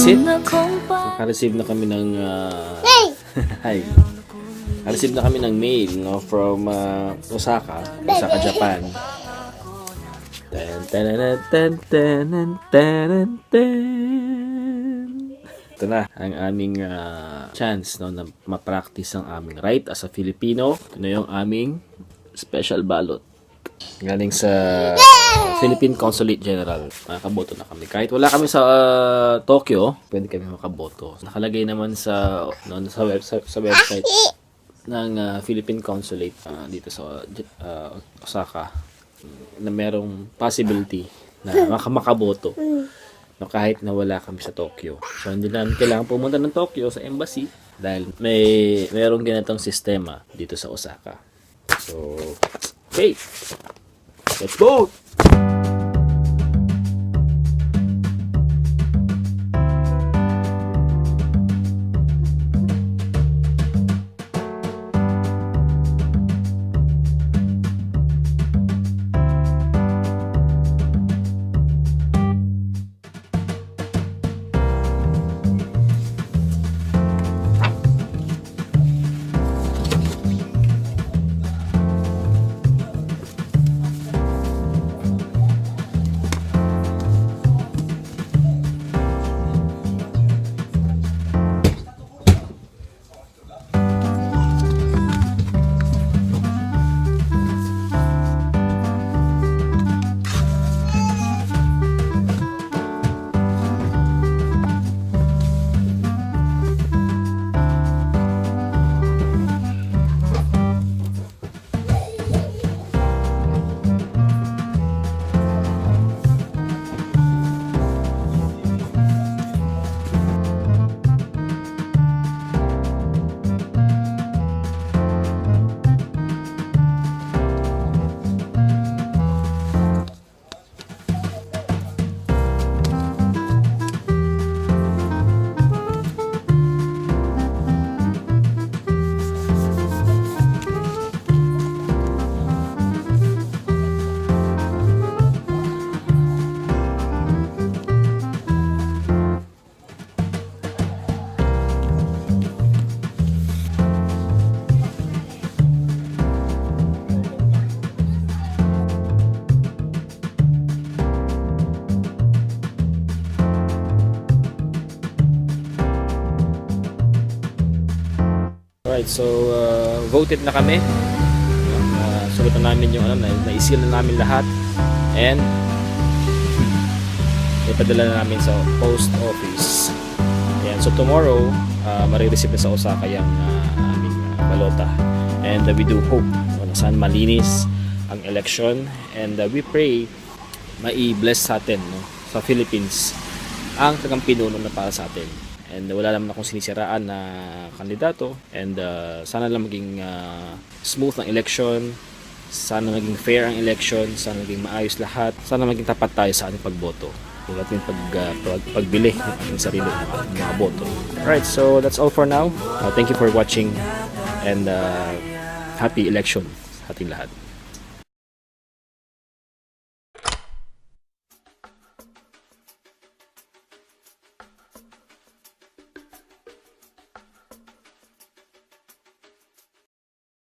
it. Naka-receive na kami ng hi. Naka-receive na kami ng mail, no, from Osaka, Japan. Ito na ang aming chance, no, na ma-practice ang aming right as a Filipino. Ito na yung aming special ballot. Galing sa Philippine Consulate General. Makaboto na kami. Kahit wala kami sa Tokyo, pwede kami makaboto. Nakalagay naman sa website ng Philippine Consulate dito sa Osaka na merong possibility na makaboto, no, kahit na wala kami sa Tokyo. So hindi namin kailangan pumunta ng Tokyo sa embassy dahil merong ganitong sistema dito sa Osaka. So, okay, let's vote! Alright, so voted na kami. Sulat na namin yung na-seal na namin lahat. And ipadala na namin sa post office. Ayan, so tomorrow, marireceive na sa Osaka yung aming balota. And we do hope na saan malinis ang election. And we pray mai-bless sa atin, no, sa Philippines ang tagang pinuno na para sa atin. And wala naman akong sinisiraan na kandidato. And sana lang maging smooth ang election. Sana maging fair ang election. Sana maging maayos lahat. Sana maging tapat tayo sa ating pagboto. Tulad ng pagbili ng ating sarili ng mga boto. Alright, so that's all for now. Thank you for watching. And happy election sa ating lahat.